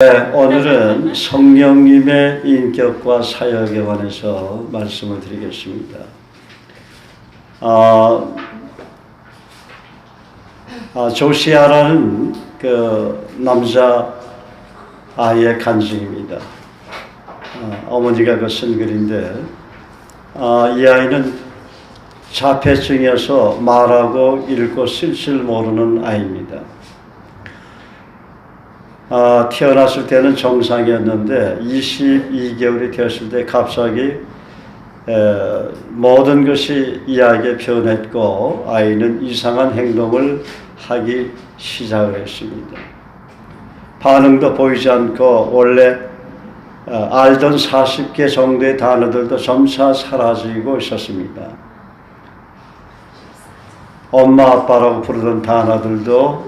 네, 오늘은 성령님의 인격과 사역에 관해서 말씀을 드리겠습니다. 조시아라는 그 남자 아이의 간증입니다. 어머니가 쓴 글인데, 이 아이는 자폐증이어서 말하고 읽고 쓸 줄 모르는 아이입니다. 태어났을 때는 정상이었는데 22개월이 되었을 때 갑자기 모든 것이 이야기에 변했고 아이는 이상한 행동을 하기 시작을 했습니다. 반응도 보이지 않고 원래 알던 40개 정도의 단어들도 점차 사라지고 있었습니다. 엄마 아빠라고 부르던 단어들도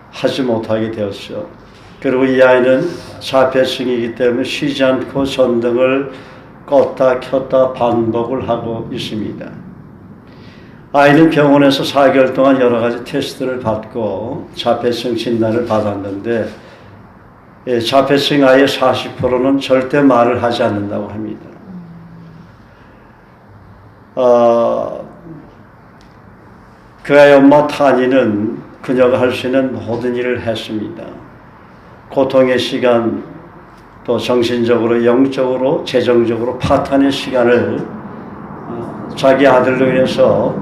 하지 못하게 되었죠. 그리고 이 아이는 자폐증이기 때문에 쉬지 않고 전등을 껐다 켰다 반복을 하고 있습니다. 아이는 병원에서 4개월 동안 여러 가지 테스트를 받고 자폐증 진단을 받았는데 자폐증 아이의 40%는 절대 말을 하지 않는다고 합니다. 그 아이 엄마 타니는 그녀가 할 수 있는 모든 일을 했습니다. 고통의 시간, 또 정신적으로, 영적으로, 재정적으로 파탄의 시간을 자기 아들로 인해서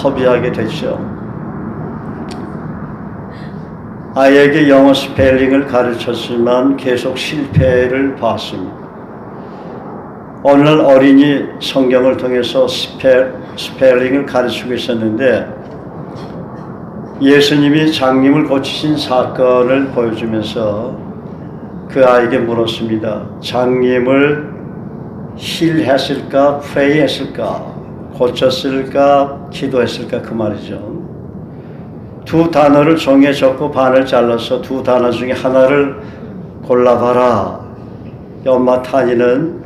허비하게 됐죠. 아이에게 영어 스펠링을 가르쳤지만 계속 실패를 봤습니다. 오늘날 어린이 성경을 통해서 스펠링을 가르치고 있었는데 예수님이 장님을 고치신 사건을 보여주면서 그 아이에게 물었습니다. 장님을 힐했을까? 프레이했을까? 고쳤을까? 기도했을까? 그 말이죠. 두 단어를 종이에 적고 반을 잘라서 두 단어 중에 하나를 골라봐라. 엄마 타니는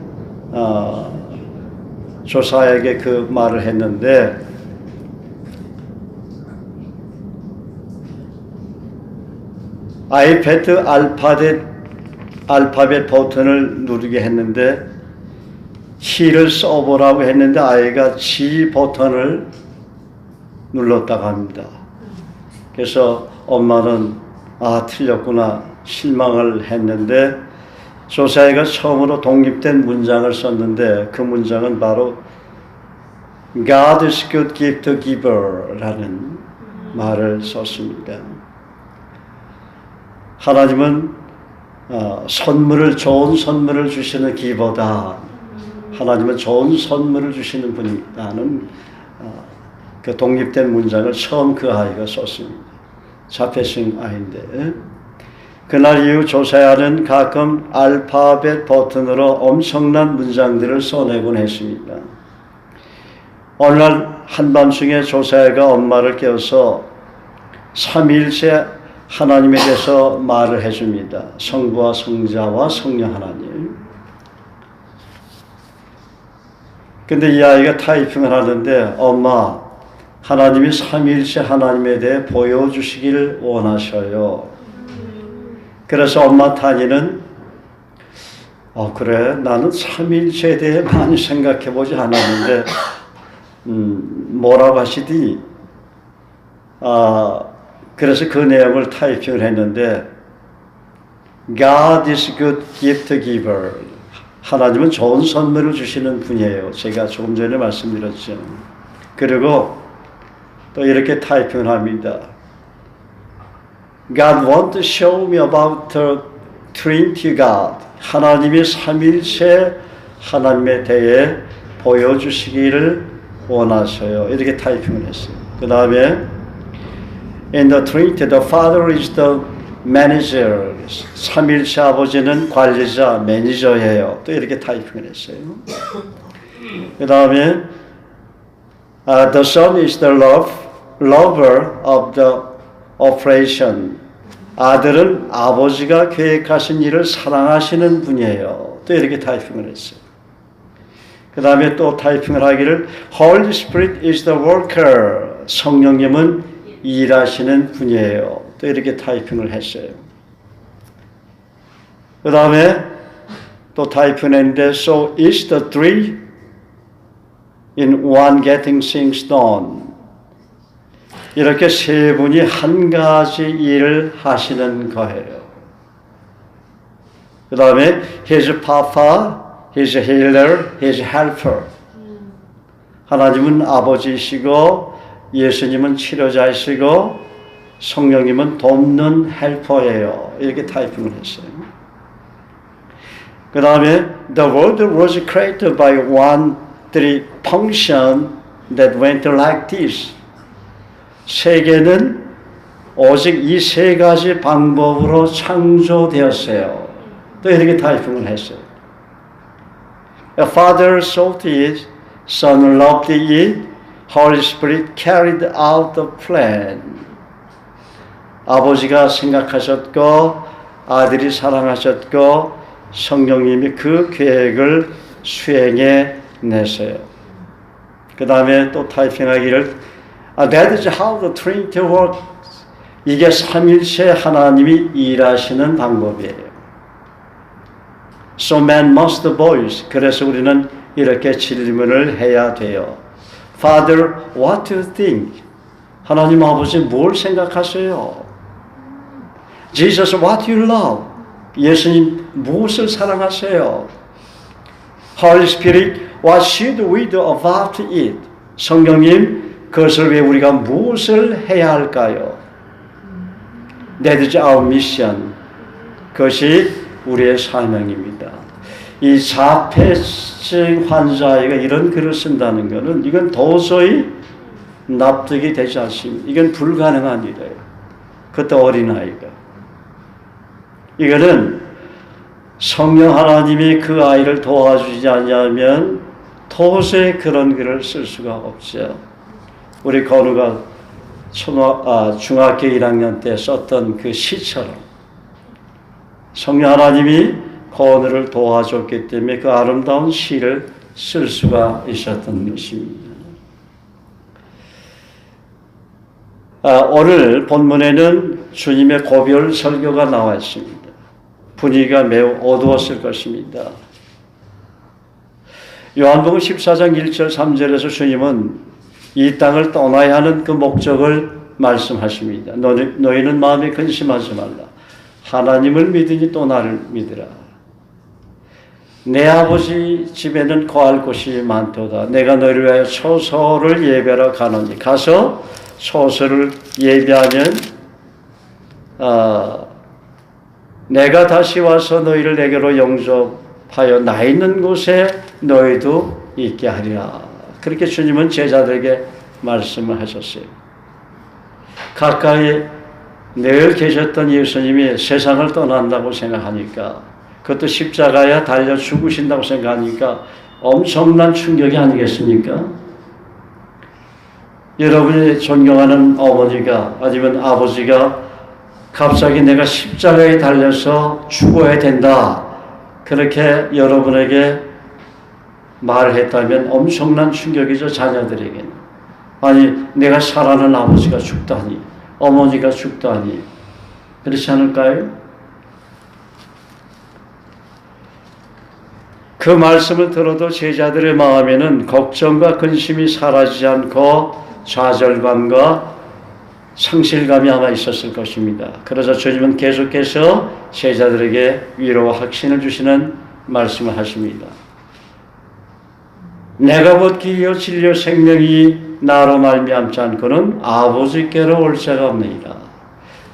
조사에게 그 말을 했는데 아이패드 알파벳 버튼을 누르게 했는데 C를 써보라고 했는데 아이가 G 버튼을 눌렀다고 합니다. 그래서 엄마는 틀렸구나 실망을 했는데 조사이가 처음으로 독립된 문장을 썼는데 그 문장은 바로 God is good gift giver 라는 말을 썼습니다. 하나님은 좋은 선물을 주시는 기보다 하나님은 좋은 선물을 주시는 분이라는 그 독립된 문장을 처음 그 아이가 썼습니다. 자폐증 아이인데 그날 이후 조사야는 가끔 알파벳 버튼으로 엄청난 문장들을 써내곤 했습니다. 어느 날 한밤중에 조사야가 엄마를 깨워서 삼위일체 하나님에 대해서 말을 해줍니다. 성부와 성자와 성령 하나님. 근데 이 아이가 타이핑을 하는데 엄마, 하나님이 삼위일체 하나님에 대해 보여주시길 원하셔요. 그래서 엄마 타니는 그래 나는 삼위일체에 대해 많이 생각해보지 않았는데 뭐라고 하시디? 그래서 그 내용을 타이핑을 했는데 God is good gift giver. 하나님은 좋은 선물을 주시는 분이에요. 제가 조금 전에 말씀드렸죠. 그리고 또 이렇게 타이핑을 합니다. God want to show me about the Trinity God. 하나님이 삼위일체 하나님에 대해 보여주시기를 원하셔요. 이렇게 타이핑을 했어요. 그 다음에 In the Trinity, the Father is the manager. 삼위일체 아버지는 관리자, 매니저예요. 또 이렇게 타이핑을 했어요. 그 다음에 the Son is the lover of the operation. 아들은 아버지가 계획하신 일을 사랑하시는 분이에요. 또 이렇게 타이핑을 했어요. 그 다음에 또 타이핑을 하기를 Holy Spirit is the worker. 성령님은 일하시는 분이에요. 또 이렇게 타이핑을 했어요. 그 다음에 또 타이푼인데 so is the three in one getting things done. 이렇게 세 분이 한 가지 일을 하시는 거예요. 그 다음에 His Papa, His Healer, His Helper. 하나님은 아버지이시고 예수님은 치료자이시고 성령님은 돕는 헬퍼예요. 이렇게 타이핑을 했어요. 그 다음에 The world was created by one three function that went like this. 세계는 오직 이 세 가지 방법으로 창조되었어요. 또 이렇게 타이핑을 했어요. A father sought it, son loved it, Holy Spirit carried out the plan. 아버지가 생각하셨고 아들이 사랑하셨고 성령님이 그 계획을 수행해 내세요. 그 다음에 또 타이핑하기를 That is how the Trinity works. 이게 삼일체 하나님이 일하시는 방법이에요. So man must voice. 그래서 우리는 이렇게 질문을 해야 돼요. Father, what do you think? 하나님 아버지 뭘 생각하세요? Jesus, what do you love? 예수님 무엇을 사랑하세요? Holy Spirit, what should we do about it? 성령님, 그것을 위해 우리가 무엇을 해야 할까요? That is our mission. 그것이 우리의 사명입니다. 이 자폐증 환자아이가 이런 글을 쓴다는 것은 이건 도저히 납득이 되지 않습니다. 이건 불가능한 일이에요. 그것도 어린아이가. 이거는 성령 하나님이 그 아이를 도와주지 않냐면 도저히 그런 글을 쓸 수가 없죠. 우리 건우가 중학교 1학년 때 썼던 그 시처럼 성령 하나님이 건우를 도와줬기 때문에 그 아름다운 시를 쓸 수가 있었던 것입니다. 오늘 본문에는 주님의 고별 설교가 나와 있습니다. 분위기가 매우 어두웠을 것입니다. 요한복음 14장 1절 3절에서 주님은 이 땅을 떠나야 하는 그 목적을 말씀하십니다. 너희는 마음에 근심하지 말라. 하나님을 믿으니 또 나를 믿으라. 내 아버지 집에는 거할 곳이 많도다. 내가 너희를 위하여 처소를 예배하러 가노니. 가서 처소를 예배하면 내가 다시 와서 너희를 내게로 영접하여 나 있는 곳에 너희도 있게 하리라. 그렇게 주님은 제자들에게 말씀을 하셨어요. 가까이 늘 계셨던 예수님이 세상을 떠난다고 생각하니까, 그것도 십자가에 달려 죽으신다고 생각하니까 엄청난 충격이 아니겠습니까? 여러분이 존경하는 어머니가 아니면 아버지가 갑자기 내가 십자가에 달려서 죽어야 된다, 그렇게 여러분에게 말을 했다면 엄청난 충격이죠, 자녀들에게는. 아니, 내가 사랑하는 아버지가 죽다니, 어머니가 죽다니, 그렇지 않을까요? 그 말씀을 들어도 제자들의 마음에는 걱정과 근심이 사라지지 않고 좌절감과 상실감이 아마 있었을 것입니다. 그래서 주님은 계속해서 제자들에게 위로와 확신을 주시는 말씀을 하십니다. 내가 곧 길이요 진리요 생명이 나로 말미암지 않고는 아버지께로 올 자가 없느니라.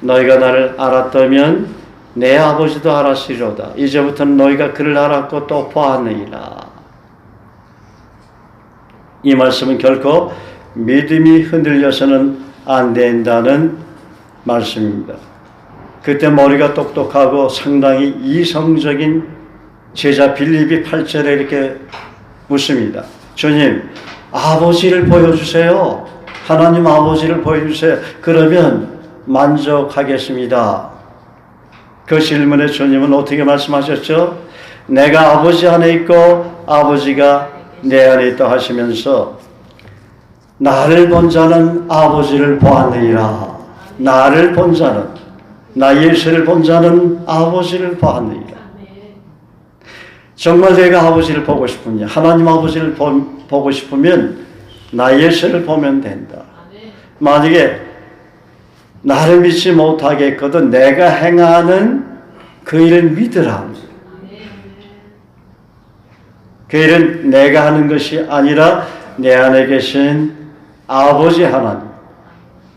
너희가 나를 알았다면 내 아버지도 알았으리로다. 이제부터는 너희가 그를 알았고 또 보았느니라. 이 말씀은 결코 믿음이 흔들려서는 안 된다는 말씀입니다. 그때 머리가 똑똑하고 상당히 이성적인 제자 빌립이 8절에 이렇게 묻습니다. 주님, 아버지를 보여주세요. 하나님 아버지를 보여주세요. 그러면 만족하겠습니다. 그 질문에 주님은 어떻게 말씀하셨죠? 내가 아버지 안에 있고 아버지가 내 안에 있다 하시면서 나를 본 자는 아버지를 보았느니라. 나를 본 자는, 나 예수를 본 자는 아버지를 보았느니라. 정말 내가 아버지를 보고 싶으냐, 하나님 아버지를 보고 싶으면 나 예수를 보면 된다. 만약에 나를 믿지 못하겠거든 내가 행하는 그 일을 믿으라. 그 일은 내가 하는 것이 아니라 내 안에 계신 아버지 하나님,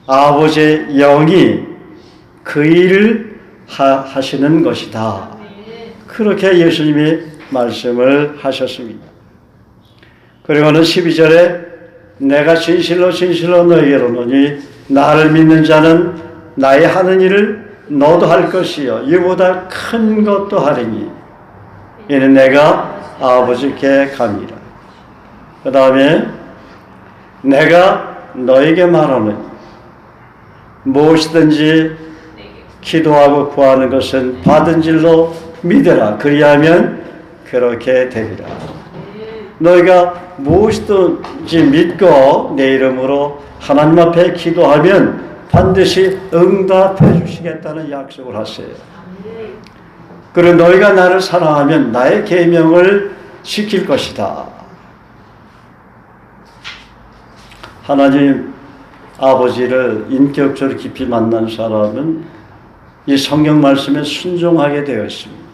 아버지의 영이 그 일을 하시는 것이다. 그렇게 예수님이 말씀을 하셨습니다. 그리고는 12절에 내가 진실로 진실로 너희에게 이르노니 나를 믿는 자는 나의 하는 일을 너도 할 것이요 이보다 큰 것도 하리니 이는 내가 아버지께 감이라. 그 다음에 내가 너에게 말하노니 무엇이든지 기도하고 구하는 것은 받은 줄로 믿으라. 그리하면 그렇게 되리라. 너희가 무엇이든지 믿고 내 이름으로 하나님 앞에 기도하면 반드시 응답해 주시겠다는 약속을 하세요. 그리고 너희가 나를 사랑하면 나의 계명을 지킬 것이다. 하나님 아버지를 인격적으로 깊이 만난 사람은 이 성경 말씀에 순종하게 되어 있습니다.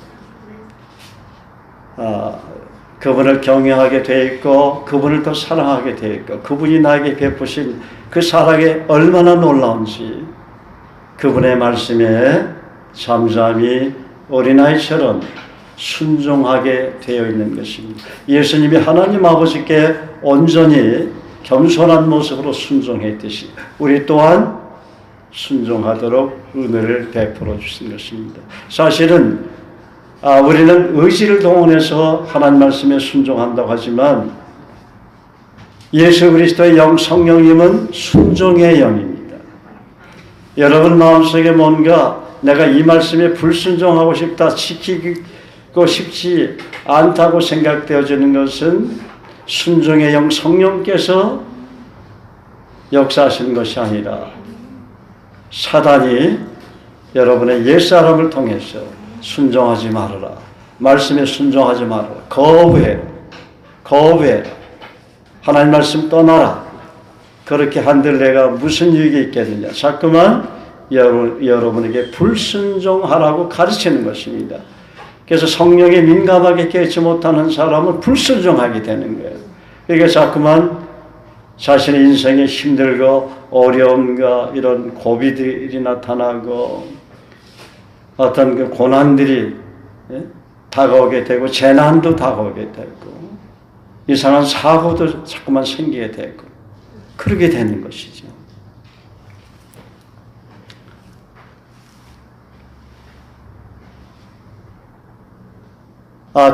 그분을 경외하게 되어 있고 그분을 더 사랑하게 되어 있고 그분이 나에게 베푸신 그 사랑이 얼마나 놀라운지 그분의 말씀에 잠잠히 어린아이처럼 순종하게 되어 있는 것입니다. 예수님이 하나님 아버지께 온전히 겸손한 모습으로 순종했듯이 우리 또한 순종하도록 은혜를 베풀어 주신 것입니다. 사실은 우리는 의지를 동원해서 하나님 말씀에 순종한다고 하지만 예수 그리스도의 영 성령님은 순종의 영입니다. 여러분 마음속에 뭔가 내가 이 말씀에 불순종하고 싶다, 지키고 싶지 않다고 생각되어지는 것은 순종의 영 성령께서 역사하시는 것이 아니라 사단이 여러분의 옛사람을 통해서 순종하지 말아라. 말씀에 순종하지 말아라. 거부해라. 하나님 말씀 떠나라. 그렇게 한들 내가 무슨 유익이 있겠느냐. 자꾸만 여러분에게 불순종하라고 가르치는 것입니다. 그래서 성령에 민감하게 깨지 못하는 사람은 불순종하게 되는 거예요. 그러니까 자꾸만 자신의 인생에 힘들고 어려움과 이런 고비들이 나타나고 어떤 그 고난들이 다가오게 되고 재난도 다가오게 되고 이상한 사고도 자꾸만 생기게 되고 그러게 되는 것이죠.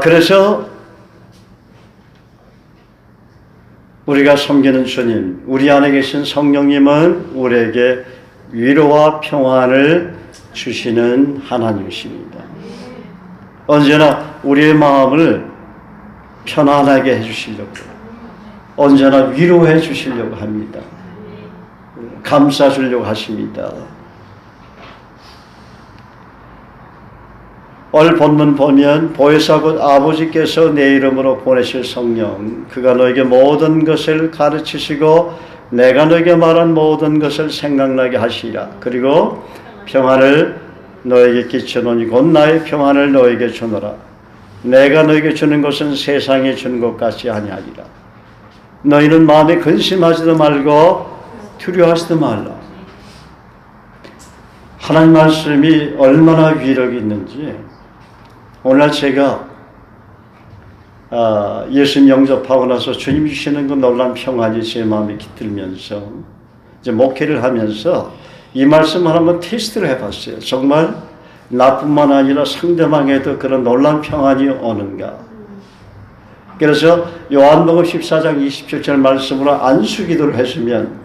그래서 우리가 섬기는 주님, 우리 안에 계신 성령님은 우리에게 위로와 평안을 주시는 하나님이십니다. 언제나 우리의 마음을 편안하게 해주시려고, 언제나 위로해 주시려고 합니다. 감싸주려고 하십니다. 오늘 본문 보면 보혜사 곧 아버지께서 내 이름으로 보내실 성령, 그가 너에게 모든 것을 가르치시고 내가 너에게 말한 모든 것을 생각나게 하시리라. 그리고 평안을 너에게 끼쳐노니 곧 나의 평안을 너에게 주노라. 내가 너에게 주는 것은 세상에 주는 것 같이 아니하리라. 너희는 마음에 근심하지도 말고 두려워하지도 말라. 하나님 말씀이 얼마나 위력이 있는지 오늘 제가 예수님 영접하고 나서 주님 주시는 그 놀라운 평안이 제 마음에 깃들면서 이제 목회를 하면서 이 말씀을 한번 테스트를 해봤어요. 정말 나뿐만 아니라 상대방에도 그런 놀라운 평안이 오는가. 그래서 요한복음 14장 27절 말씀으로 안수기도를 했으면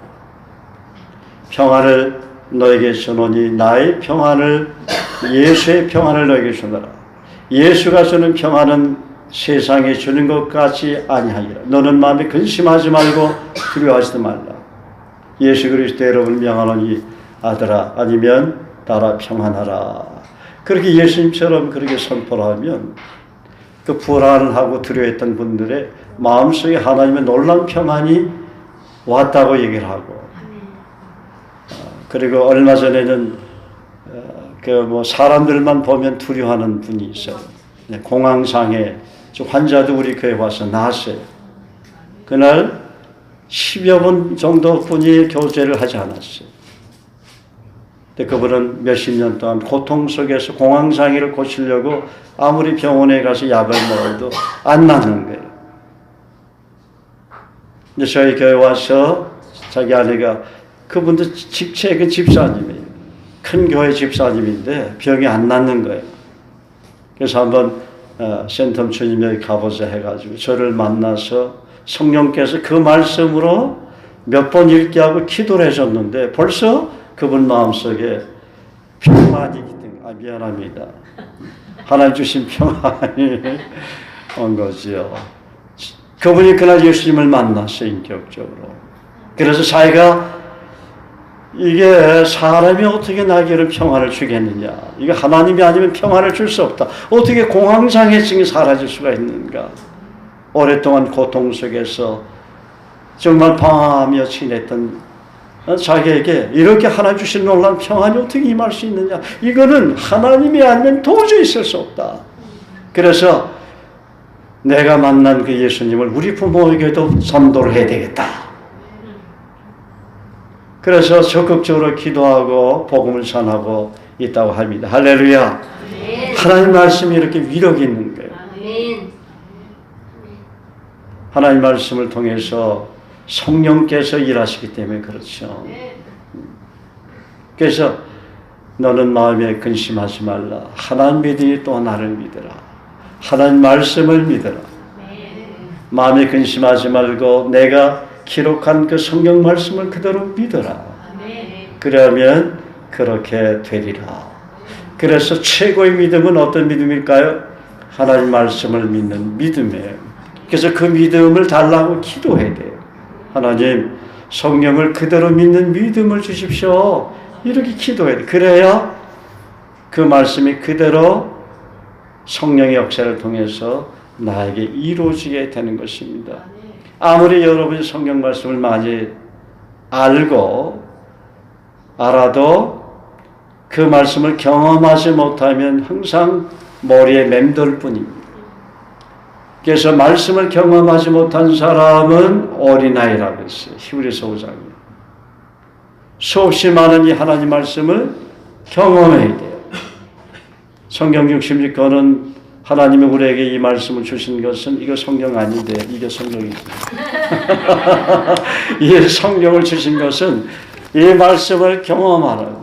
평안을 너에게 주노니 나의 평안을 예수의 평안을 너에게 주노라. 예수가 주는 평안은 세상에 주는 것 같이 아니하리라. 너는 마음에 근심하지 말고 두려워하지도 말라. 예수 그리스도 여러분을 명하노니 아들아 아니면 딸아 평안하라. 그렇게 예수님처럼 그렇게 선포를 하면 그 불안하고 두려워했던 분들의 마음속에 하나님의 놀라운 평안이 왔다고 얘기를 하고, 그리고 얼마 전에는 사람들만 보면 두려워하는 분이 있어요. 공황장애 환자도 우리 교회 와서 나았어요. 그날 10여 분 정도 분이 교제를 하지 않았어요. 근데 그분은 몇십 년 동안 고통 속에서 공황장애를 고치려고 아무리 병원에 가서 약을 먹어도 안 낫는 거예요. 근데 저희 교회 와서 자기 아내가, 그분도 직책은 집사님이에요. 큰 교회 집사님인데 병이 안 낫는 거예요. 그래서 한번 센텀 주님 여기 가보자 해가지고 저를 만나서 성령께서 그 말씀으로 몇 번 읽게 하고 기도를 해줬는데 벌써 그분 마음속에 평안이 미안합니다. 하나님 주신 평안이 온 거지요. 그분이 그날 예수님을 만났어요, 인격적으로. 그래서 자기가 이게 사람이 어떻게 나에게는 평안을 주겠느냐. 이거 하나님이 아니면 평안을 줄 수 없다. 어떻게 공황장애증이 사라질 수가 있는가. 오랫동안 고통 속에서 정말 방황하며 지냈던 자기에게 이렇게 하나님 주신 놀라운 평안이 어떻게 임할 수 있느냐. 이거는 하나님이 아니면 도저히 있을 수 없다. 그래서 내가 만난 그 예수님을 우리 부모에게도 전도를 해야 되겠다. 그래서 적극적으로 기도하고 복음을 전하고 있다고 합니다. 할렐루야. 하나님 말씀이 이렇게 위력이 있는 거예요. 하나님 말씀을 통해서 성령께서 일하시기 때문에 그렇죠. 그래서 너는 마음에 근심하지 말라. 하나님 믿으니 또 나를 믿으라. 하나님 말씀을 믿으라. 마음에 근심하지 말고 내가 기록한 그 성경 말씀을 그대로 믿어라. 그러면 그렇게 되리라. 그래서 최고의 믿음은 어떤 믿음일까요? 하나님 말씀을 믿는 믿음이에요. 그래서 그 믿음을 달라고 기도해야 돼요. 하나님, 성령을 그대로 믿는 믿음을 주십시오. 이렇게 기도해야 돼요. 그래야 그 말씀이 그대로 성령의 역사를 통해서 나에게 이루어지게 되는 것입니다. 아무리 여러분이 성경 말씀을 많이 알아도 그 말씀을 경험하지 못하면 항상 머리에 맴돌 뿐입니다. 그래서 말씀을 경험하지 못한 사람은 어린아이라고 했어요. 히브리서 5장에. 수없이 많은 이 하나님 말씀을 경험해야 돼요. 성경 66권은 하나님이 우리에게 이 말씀을 주신 것은 이거 성경 아닌데 이게 성경이지. 이 성경을 주신 것은 이 말씀을 경험하라고.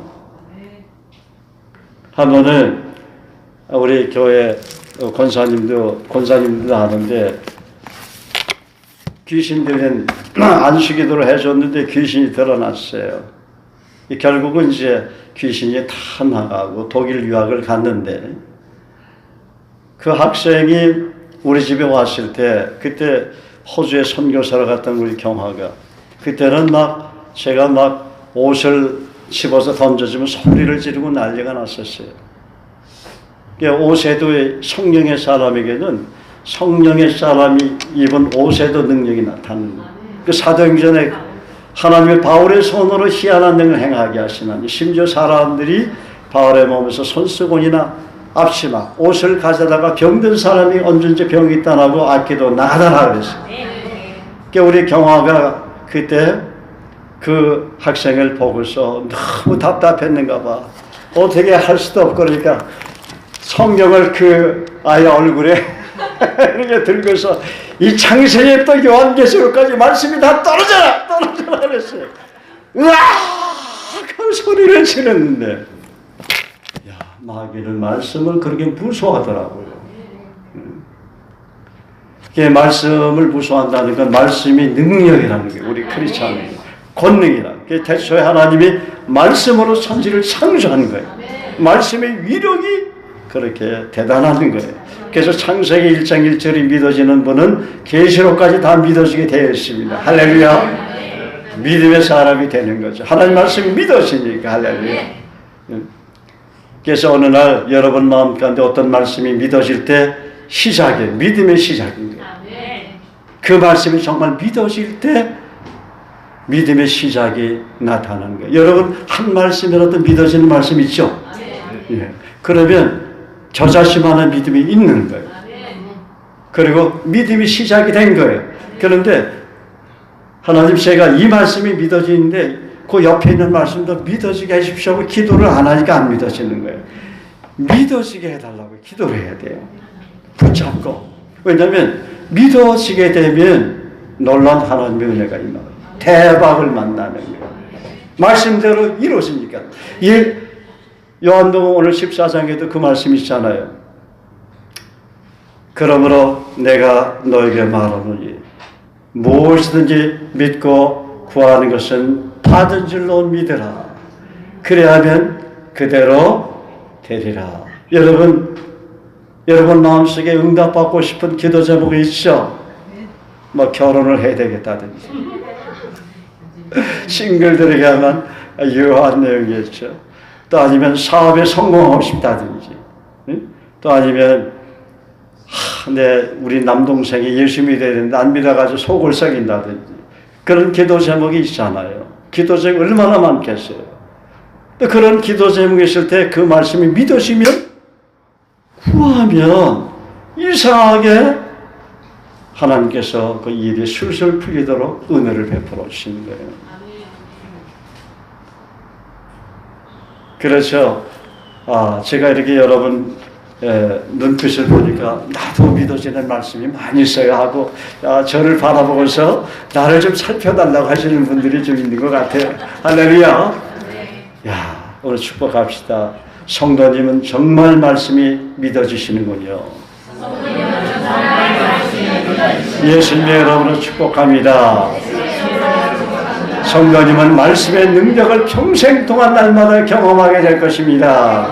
한 번은 우리 교회 권사님도 아는데 귀신 들린 안수기도를 해줬는데 귀신이 드러났어요. 결국은 이제 귀신이 다 나가고 독일 유학을 갔는데 그 학생이 우리 집에 왔을 때 그때 호주에 선교사로 갔던 우리 경화가 그때는 제가 옷을 집어서 던져주면 소리를 지르고 난리가 났었어요. 옷에도 성령의 사람에게는 성령의 사람이 입은 옷에도 능력이 나타나는 거예요. 그 사도행전에 하나님의 바울의 손으로 희한한 능을 행하게 하시나니 심지어 사람들이 바울의 몸에서 손수건이나 앞치마, 옷을 가져다가 병든 사람이 언제든지 병이 있다고 아끼도 나가라 그랬어요. 우리 경화가 그때 그 학생을 보고서 너무 답답했는가 봐. 어떻게 할 수도 없고 그러니까 성경을 그 아이 얼굴에 이렇게 들고서 이 창세기부터 요한계시록까지 말씀이 다 떨어져라 그랬어요. 으악! 그 소리를 지르는데 마귀는 말씀을 그렇게 무서워하더라고요. 말씀을 무서워한다는 건 말씀이 능력이라는 게 우리 크리스찬의 권능이라는 게 대초에 하나님이 말씀으로 천지를 창조한 거예요. 말씀의 위력이 그렇게 대단한 거예요. 그래서 창세기 1장 1절이 믿어지는 분은 계시록까지 다 믿어지게 되어 있습니다. 할렐루야. 믿음의 사람이 되는 거죠. 하나님 말씀이 믿어지니까. 할렐루야. 그래서 어느 날 여러분 마음 가운데 어떤 말씀이 믿어질 때 시작이에요. 믿음의 시작인 거예요. 그 말씀이 정말 믿어질 때 믿음의 시작이 나타나는 거예요. 여러분 한 말씀이라도 믿어지는 말씀 있죠? 예. 그러면 저 자신 안에 믿음이 있는 거예요. 그리고 믿음이 시작이 된 거예요. 그런데 하나님 제가 이 말씀이 믿어지는데 그 옆에 있는 말씀도 믿어지게 해주십시오 하고 기도를 안 하니까 안 믿어지는 거예요. 믿어지게 해달라고 기도를 해야 돼요. 붙잡고. 왜냐하면 믿어지게 되면 놀라운 하나님의 은혜가 있는 거예요. 대박을 만나는 거예요. 말씀대로 이루어지니까. 요한복음 오늘 14장에도 그 말씀이 있잖아요. 그러므로 내가 너에게 말하노니 무엇이든지 믿고 구하는 것은 받은 줄로 믿으라. 그래야면 그대로 되리라. 여러분 마음속에 응답받고 싶은 기도 제목이 있죠? 뭐 결혼을 해야 되겠다든지 싱글들에게만 유효한 내용이었죠. 또 아니면 사업에 성공하고 싶다든지 또 아니면 우리 남동생이 예수 믿어야 되는데 안 믿어가지고 속을 썩인다든지 그런 기도 제목이 있잖아요. 기도 제목이 얼마나 많겠어요. 또 그런 기도 제목이 있을 때 그 말씀이 믿어지면 구하면 이상하게 하나님께서 그 일이 술술 풀리도록 은혜를 베풀어 주시는 거예요. 그래서 제가 이렇게 여러분 눈빛을 보니까 나도 믿어지는 말씀이 많이 있어야 하고 저를 바라보면서 나를 좀 살펴달라고 하시는 분들이 좀 있는 것 같아요. 할렐루야. 야, 오늘 축복합시다. 성도님은 정말 말씀이 믿어지시는군요. 예수님의 이름으로 축복합니다. 성도님은 말씀의 능력을 평생 동안 날마다 경험하게 될 것입니다.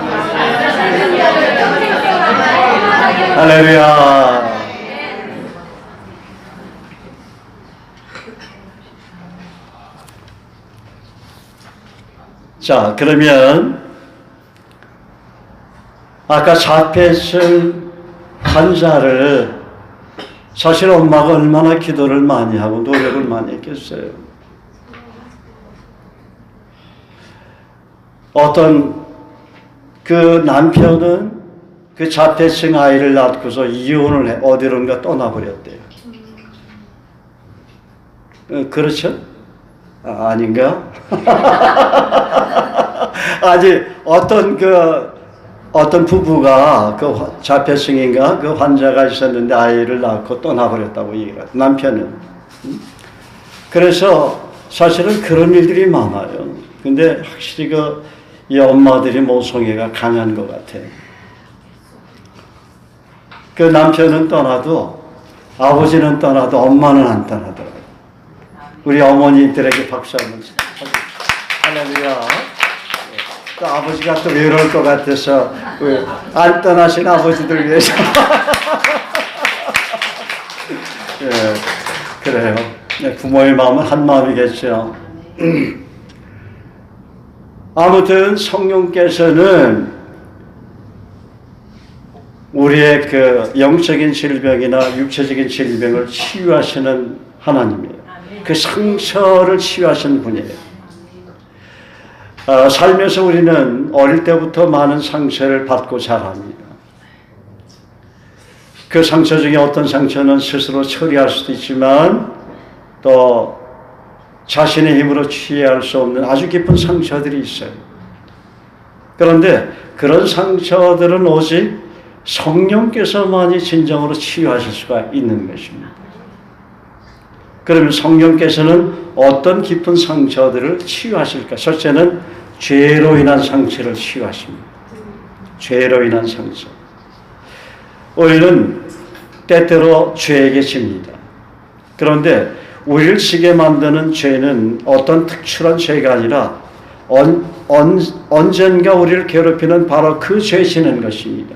할렐루야. 자, 그러면 아까 자폐증 환자를 사실 엄마가 얼마나 기도를 많이 하고 노력을 많이 했겠어요. 어떤 그 남편은 그 자폐증 아이를 낳고서 이혼을 해 어디론가 떠나버렸대요. 그렇죠? 아닌가? 아직 어떤 부부가 그 자폐증인가 그 환자가 있었는데 아이를 낳고 떠나버렸다고 얘기를 해요. 남편은. 그래서 사실은 그런 일들이 많아요. 근데 확실히 이 엄마들이 모성애가 강한 것 같아요. 그 남편은 떠나도 아버지는 떠나도 엄마는 안 떠나더라고요. 우리 어머니들에게 박수 한번 치죠. 할렐루야. 또 아버지가 또 외로울 것 같아서 안 떠나신 아버지들 위해서 예, 그래요. 부모의 마음은 한 마음이겠죠. 아무튼 성령께서는 우리의 그 영적인 질병이나 육체적인 질병을 치유하시는 하나님이에요. 그 상처를 치유하시는 분이에요. 살면서 우리는 어릴 때부터 많은 상처를 받고 자랍니다. 그 상처 중에 어떤 상처는 스스로 처리할 수도 있지만 또 자신의 힘으로 치유할 수 없는 아주 깊은 상처들이 있어요. 그런데 그런 상처들은 오직 성령께서만이 진정으로 치유하실 수가 있는 것입니다. 그러면 성령께서는 어떤 깊은 상처들을 치유하실까? 첫째는 죄로 인한 상처를 치유하십니다. 죄로 인한 상처. 우리는 때때로 죄에게 집니다. 그런데 우리를 지게 만드는 죄는 어떤 특출한 죄가 아니라 언젠가 우리를 괴롭히는 바로 그 죄 지는 것입니다.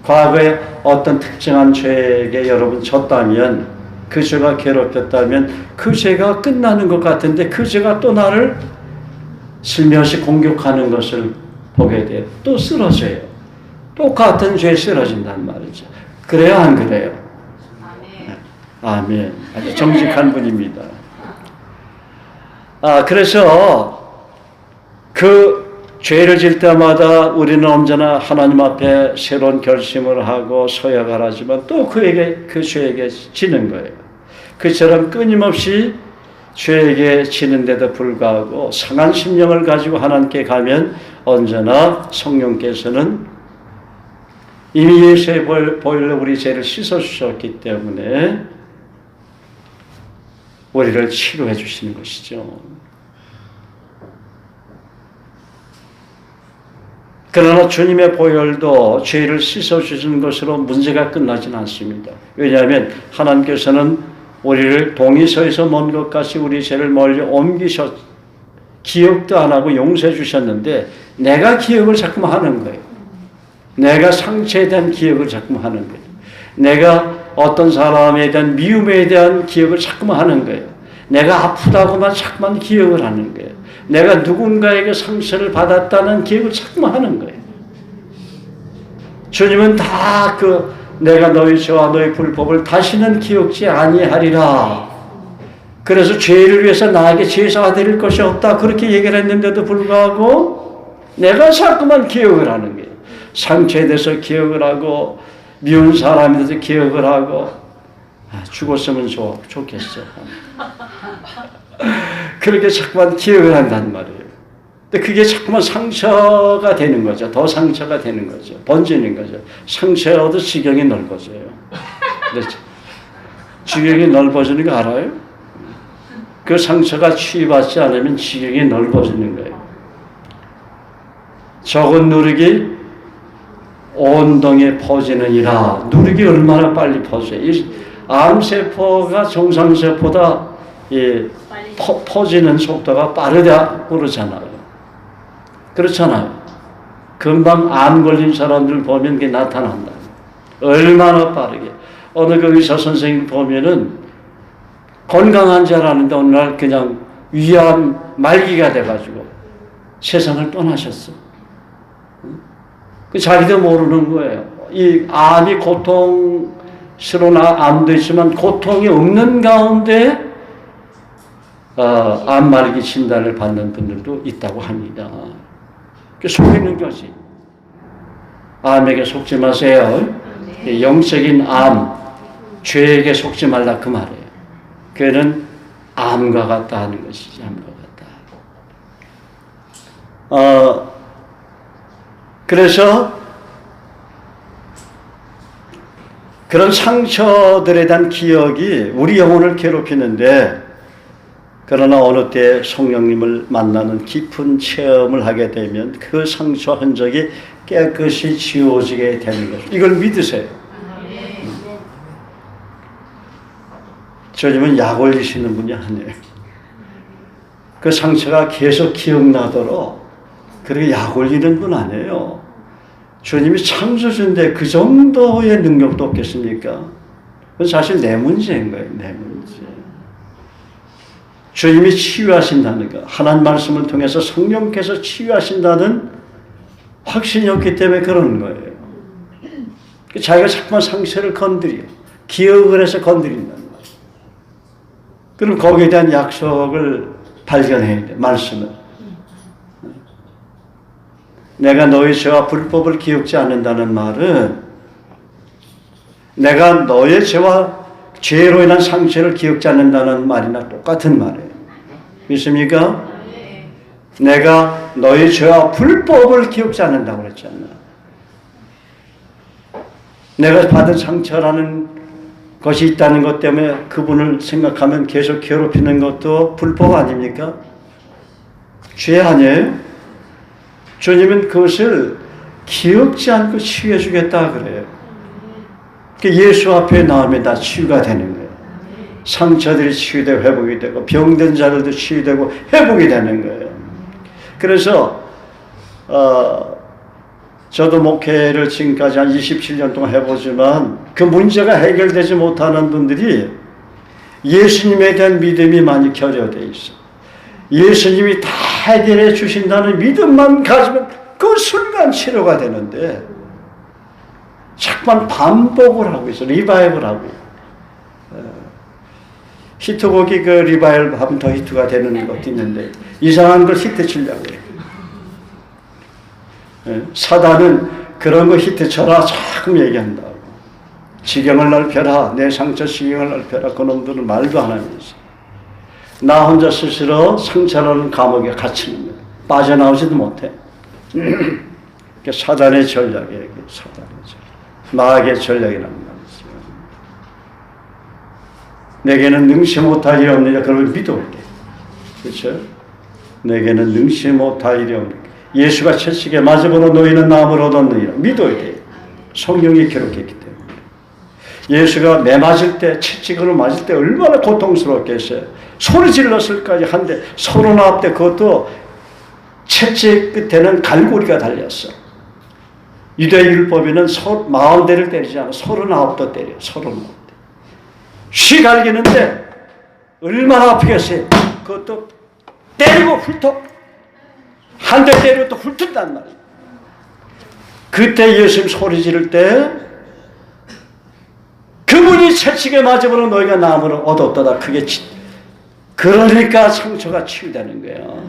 과거에 어떤 특정한 죄에게 여러분 졌다면 그 죄가 괴롭혔다면 그 죄가 끝나는 것 같은데 그 죄가 또 나를 슬며시 공격하는 것을 보게 돼요. 또 쓰러져요. 똑같은 죄에 쓰러진단 말이죠. 그래요, 안 그래요? 아멘. 아주 정직한 분입니다. 그래서 그 죄를 질 때마다 우리는 언제나 하나님 앞에 새로운 결심을 하고 서약을 하지만 또 그 죄에게 지는 거예요. 그처럼 끊임없이 죄에게 지는데도 불구하고 상한 심령을 가지고 하나님께 가면 언제나 성령께서는 이미 예수의 보혈로 우리 죄를 씻어주셨기 때문에 우리를 치료해 주시는 것이죠. 그러나 주님의 보혈도 죄를 씻어주시는 것으로 문제가 끝나지는 않습니다. 왜냐하면 하나님께서는 우리를 동의서에서 먼 것 같이 우리 죄를 멀리 옮기셨, 기억도 안 하고 용서해 주셨는데 내가 기억을 자꾸만 하는 거예요. 내가 상처에 대한 기억을 자꾸만 하는 거예요. 내가 어떤 사람에 대한 미움에 대한 기억을 자꾸만 하는 거예요. 내가 아프다고만 자꾸만 기억을 하는 거예요. 내가 누군가에게 상처를 받았다는 기억을 자꾸만 하는 거예요. 주님은 다 내가 너희 죄와 너희 불법을 다시는 기억지 아니하리라. 그래서 죄를 위해서 나에게 제사가 드릴 것이 없다. 그렇게 얘기를 했는데도 불구하고 내가 자꾸만 기억을 하는 거예요. 상처에 대해서 기억을 하고 미운 사람에 대해서 기억을 하고 죽었으면 좋겠어. 그렇게 자꾸만 기억을 한단 말이에요. 근데 그게 자꾸만 상처가 되는 거죠. 더 상처가 되는 거죠. 번지는 거죠. 상처라도 지경이 넓어져요. 지경이 넓어지는 거 알아요? 그 상처가 치유받지 않으면 지경이 넓어지는 거예요. 적은 누룩이 온 동에 퍼지느니라. 누룩이 얼마나 빨리 퍼져요. 이 암세포가 정상세포보다 퍼지는 속도가 빠르다 그러잖아요. 그렇잖아요. 금방 암 걸린 사람들 보면 그게 나타난다. 얼마나 빠르게. 어느 그 의사 선생님 보면은 건강한 줄 알았는데 어느 날 그냥 위암 말기가 돼가지고 세상을 떠나셨어. 자기도 모르는 거예요. 이 암이 고통스러운 암도 있지만 고통이 없는 가운데 암 말기 진단을 받는 분들도 있다고 합니다. 속이는 거지. 암에게 속지 마세요. 영적인 암, 죄에게 속지 말라 그 말이에요. 그는 암과 같다 하는 것이지. 암과 같다. 그래서 그런 상처들에 대한 기억이 우리 영혼을 괴롭히는데 그러나 어느 때 성령님을 만나는 깊은 체험을 하게 되면 그 상처 흔적이 깨끗이 지워지게 되는 것. 이걸 믿으세요. 주님은 약 올리시는 분이 아니에요. 그 상처가 계속 기억나도록 그렇게 약 올리는 분 아니에요. 주님이 창조주인데 그 정도의 능력도 없겠습니까? 그건 사실 내 문제인 거예요. 내 문제. 주님이 치유하신다는 것, 하나님 말씀을 통해서 성령께서 치유하신다는 확신이 없기 때문에 그러는 거예요. 자기가 자꾸만 상처를 건드려, 기억을 해서 건드린다는 거예요. 그럼 거기에 대한 약속을 발견해야 돼, 말씀을. 내가 너의 죄와 불법을 기억지 않는다는 말은 내가 너의 죄로 인한 상처를 기억지 않는다는 말이나 똑같은 말이에요. 믿습니까? 내가 너의 죄와 불법을 기억지 않는다고 그랬잖아. 내가 받은 상처라는 것이 있다는 것 때문에 그분을 생각하면 계속 괴롭히는 것도 불법 아닙니까? 죄 아니에요? 주님은 그것을 기억지 않고 치유해 주겠다 그래요. 예수 앞에 나오면 다 치유가 되는 거예요. 상처들이 치유되고 회복이 되고 병든 자들도 치유되고 회복이 되는 거예요. 그래서 저도 목회를 지금까지 한 27년 동안 해보지만 그 문제가 해결되지 못하는 분들이 예수님에 대한 믿음이 많이 결여되어 있어요. 예수님이 다 해결해 주신다는 믿음만 가지면 그 순간 치료가 되는데 자꾸만 반복을 하고 있어. 리바이벌 하고 있어. 히트곡이 그 리바이벌 하면 더 히트가 되는 것도 있는데 이상한 걸 히트 치려고 해요. 사단은 그런 거 히트 쳐라 자꾸 얘기한다고. 지경을 넓혀라. 내 상처 지경을 넓혀라. 그놈들은 말도 안 하면서 나 혼자 스스로 상처라는 감옥에 갇히는 거야. 빠져나오지도 못해. 사단의 전략이에요. 사단의 전략. 마귀의 전략이라는 말이죠. 내게는 능치 못할 일이 없느냐. 그걸 믿어야 돼. 그렇죠? 내게는 능치 못할 일이 없느냐. 예수가 채찍에 맞으므로 너희는 나음을 얻었느니라. 믿어야 돼. 성경이 기록했기 때문에. 예수가 매 맞을 때, 채찍으로 맞을 때 얼마나 고통스럽겠어요. 소리 질렀을까지 한데 39대 그것도 채찍 끝에는 갈고리가 달렸어. 유대율법에는 40대를 때리지 않아 39도 때려. 39대. 쉬 갈기는데 얼마나 아프겠어요. 그것도 때리고 훑어. 한 대 때리고 또 훑은단 말이에요. 그때 예수님 소리 지를 때 그분이 채찍에 맞으므로 너희가 나음을 얻었다다. 그게 그러니까 상처가 치유되는 거예요.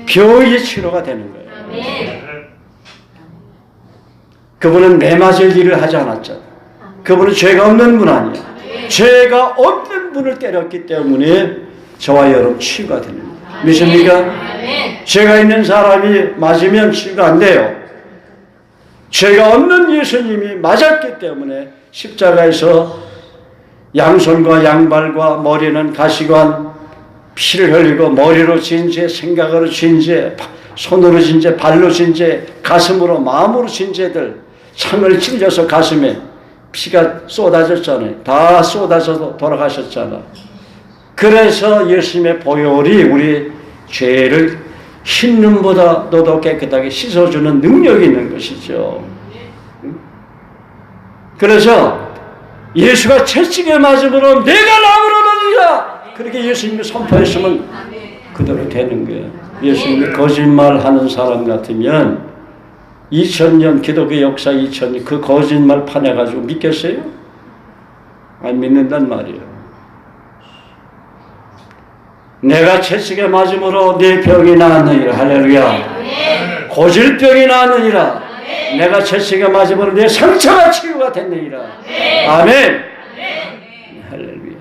병이 치료가 되는 거예요. 그분은 매 맞을 일을 하지 않았죠. 그분은 죄가 없는 분 아니에요. 죄가 없는 분을 때렸기 때문에 저와 여러분 치유가 되는 거예요. 믿습니까? 죄가 있는 사람이 맞으면 치유가 안 돼요. 죄가 없는 예수님이 맞았기 때문에 십자가에서 양손과 양발과 머리는 가시관, 피를 흘리고 머리로 진 죄, 생각으로 진 죄, 손으로 진 죄, 발로 진 죄, 가슴으로 마음으로 진 죄들 창을 찔려서 가슴에 피가 쏟아졌잖아요. 다 쏟아져서 돌아가셨잖아. 그래서 예수님의 보혈이 우리 죄를 흰 눈보다 너도 깨끗하게 씻어주는 능력이 있는 것이죠. 그래서 예수가 채찍에 맞으므로 내가 나음을 얻으리라. 그렇게 예수님이 선포했으면 그대로 되는 거예요. 예수님이 거짓말하는 사람 같으면 2000년 기독교 역사 2000년 그 거짓말 파내가지고 믿겠어요? 안 믿는단 말이에요. 내가 채찍에 맞음으로 내 병이 나았느니라. 할렐루야. 고질병이 나았느니라. 내가 채찍에 맞음으로 내 상처가 치유가 됐느니라. 아멘. 할렐루야.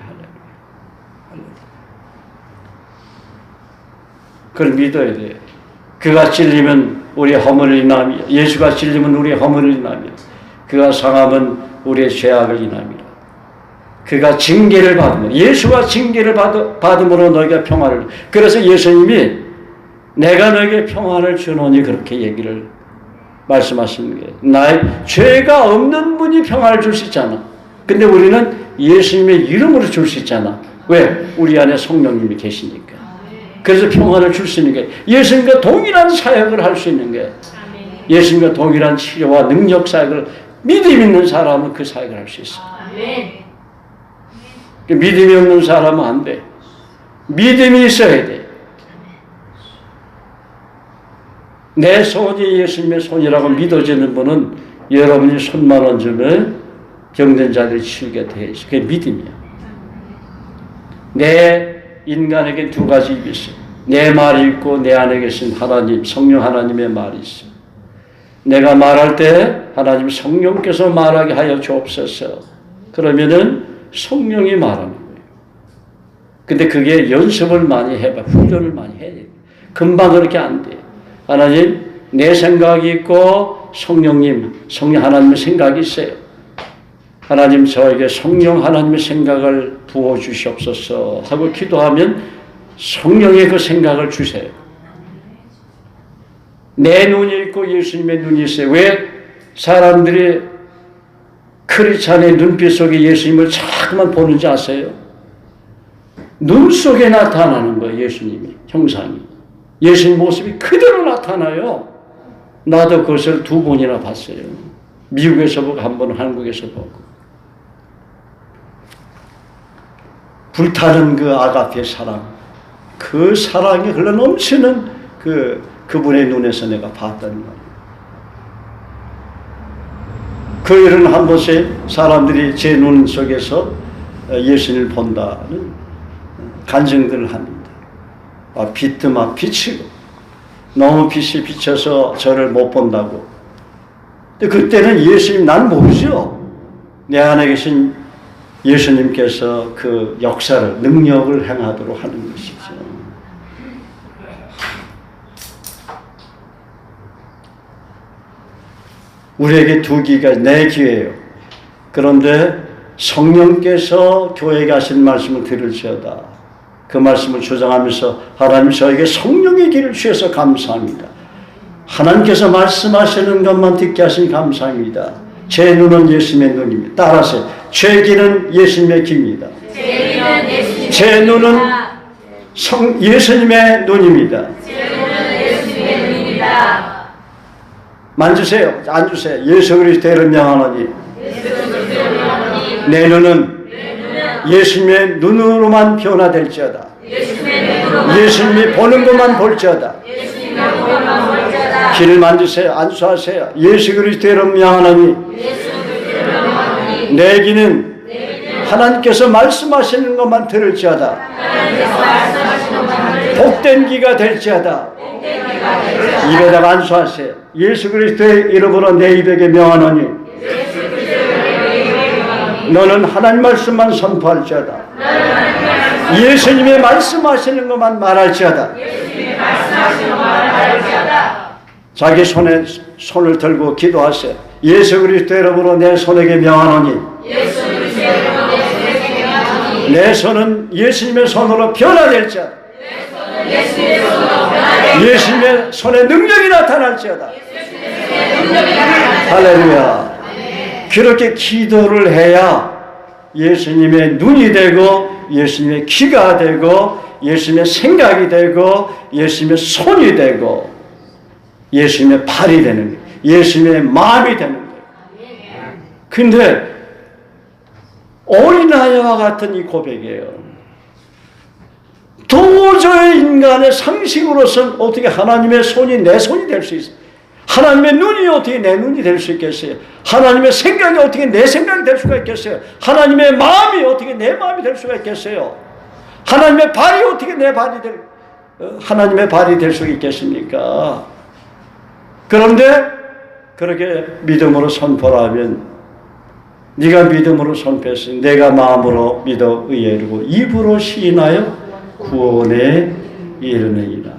그걸 믿어야 돼요. 그가 찔리면 우리 허물을 인함이요. 예수가 찔리면 우리 허물을 인함이요. 그가 상함은 우리의 죄악을 인함이라. 그가 징계를 받으면 예수가 징계를 받음으로 너희가 평화를. 그래서 예수님이 내가 너에게 평화를 주노니 그렇게 얘기를 말씀하시는 거예요. 나의 죄가 없는 분이 평화를 줄 수 있잖아. 근데 우리는 예수님의 이름으로 줄 수 있잖아. 왜? 우리 안에 성령님이 계시니까. 그래서 평화를 줄 수 있는 게 예수님과 동일한 사역을 할 수 있는 게 예수님과 동일한 치료와 능력 사역을 믿음 있는 사람은 그 사역을 할 수 있어. 믿음이 없는 사람은 안 돼. 믿음이 있어야 돼. 내 손이 예수님의 손이라고 믿어지는 분은 여러분이 손만 얹으면 병든 자들이 치유가 돼 있어. 그게 믿음이야. 내 인간에게 두 가지 입이 있어. 내 말이 있고 내 안에 계신 하나님, 성령 하나님의 말이 있어. 내가 말할 때 하나님 성령께서 말하게 하여 주옵소서. 그러면은 성령이 말하는 거예요. 근데 그게 연습을 많이 해봐. 훈련을 많이 해야 돼. 금방 그렇게 안 돼. 하나님, 내 생각이 있고 성령 하나님의 생각이 있어요. 하나님 저에게 성령 하나님의 생각을 부어주시옵소서 하고 기도하면 성령의 그 생각을 주세요. 내 눈이 있고 예수님의 눈이 있어요. 왜? 사람들이 크리스찬의 눈빛 속에 예수님을 자꾸만 보는지 아세요? 눈 속에 나타나는 거예요. 예수님이 형상이. 예수님 모습이 그대로 나타나요. 나도 그것을 2번이나 봤어요. 미국에서 보고 한 번은 한국에서 보고. 불타는 그 아가페 사랑, 그 사랑이 흘러넘치는 그분의 눈에서 내가 봤다는 말이에요. 그 일은 한 번씩 사람들이 제 눈 속에서 예수님을 본다는 간증들을 합니다. 빛도 막 비치고 너무 빛이 비쳐서 저를 못 본다고. 근데 그때는 예수님 난 모르죠. 내 안에 계신 예수님께서 그 역사를 능력을 행하도록 하는 것이죠. 우리에게 두 귀가 네 귀예요. 그런데 성령께서 교회에 하신 말씀을 들을지어다. 그 말씀을 주장하면서 하나님 저에게 성령의 귀를 주셔서 감사합니다. 하나님께서 말씀하시는 것만 듣게 하신 감사합니다. 제 눈은 예수님의 눈입니다. 따라서 제 귀는 예수님의 귀입니다. 제 눈은 예수님의 눈입니다. 만주세요. 앉으세요. 예수 그리스도를 명하노니 내 눈은 예수님의 눈으로만 변화될지어다. 예수님이 보는 것만 볼지어다. 귀를 만지세요. 안수하세요. 예수 그리스도를 명하노니 내 귀는 하나님께서 말씀하시는 것만 들을지어다. 복된 귀가 될지어다. 입에다가 안수하세요. 예수 그리스도의 이름으로 내 입에게 명하노니 너는 하나님 말씀만 선포할지어다. 예수님의 말씀하시는 것만 말할지어다. 자기 손에 손을 들고 기도하세요. 예수 그리스도의 이름으로 내 손에게 명하노니 내 손은 예수님의 손으로 변화될지어다. 예수님의 손에 능력이 나타날지어다. 할렐루야. 그렇게 기도를 해야 예수님의 눈이 되고 예수님의 귀가 되고 예수님의 생각이 되고 예수님의 손이 되고 예수님의 발이 되는 거예요. 예수님의 마음이 되는 거예요. 근데 어린아이와 같은 이 고백이에요. 도저히 인간의 상식으로서는 어떻게 하나님의 손이 내 손이 될 수 있어요? 하나님의 눈이 어떻게 내 눈이 될 수 있겠어요? 하나님의 생각이 어떻게 내 생각이 될 수가 있겠어요? 하나님의 마음이 어떻게 내 마음이 될 수가 있겠어요? 하나님의 발이 어떻게 내 발이 하나님의 발이 될 수 있겠습니까? 그런데 그렇게 믿음으로 선포하면 네가 믿음으로 선포했으니 내가 마음으로 믿어 의에 이르고 입으로 시인하여 구원에 이르느니라.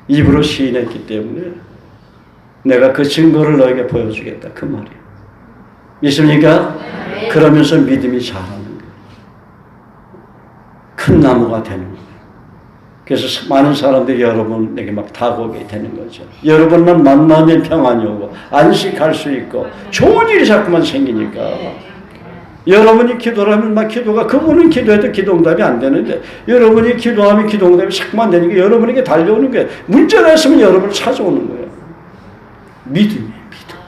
입으로 시인했기 때문에 내가 그 증거를 너에게 보여주겠다. 그 말이에요. 믿습니까? 그러면서 믿음이 자라는 거예요. 큰 나무가 되는 거예요. 그래서 많은 사람들이 여러분에게 막 다가오게 되는 거죠. 여러분만 만나면 평안이 오고 안식할 수 있고 좋은 일이 자꾸만 생기니까. 여러분이 기도를 하면 막 기도가 그분은 기도해도 기도응답이 안 되는데 여러분이 기도하면 기도응답이 자꾸만 되니까 여러분에게 달려오는 거예요. 문제가 있으면 여러분을 찾아오는 거예요. 믿음이에요. 믿음.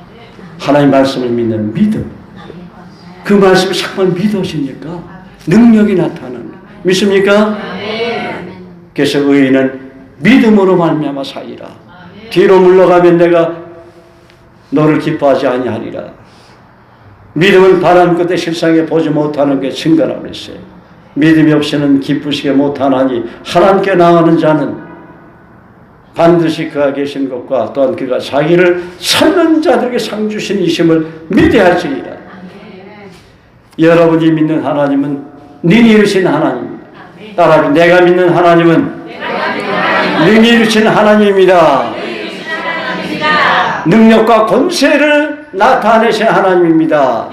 하나님 말씀을 믿는 믿음. 그 말씀을 자꾸만 믿으시니까 능력이 나타나는 거예요. 믿습니까? 그래서 의인은 믿음으로 말미암아 살리라. 뒤로 물러가면 내가 너를 기뻐하지 아니하리라. 믿음은 바람 끝에 실상에 보지 못하는 게 증거라고 했어요. 믿음이 없이는 기쁘시게 못하나니 하나님께 나가는 자는 반드시 그가 계신 것과 또한 그가 자기를 찾는 자들에게 상 주신 이심을 믿어야 할지니라. 여러분이 믿는 하나님은 능히 이루신 하나님입니다. 따라서 내가 믿는 하나님은 능히 이루신 하나님입니다. 능력과 권세를 나타내신 하나님입니다.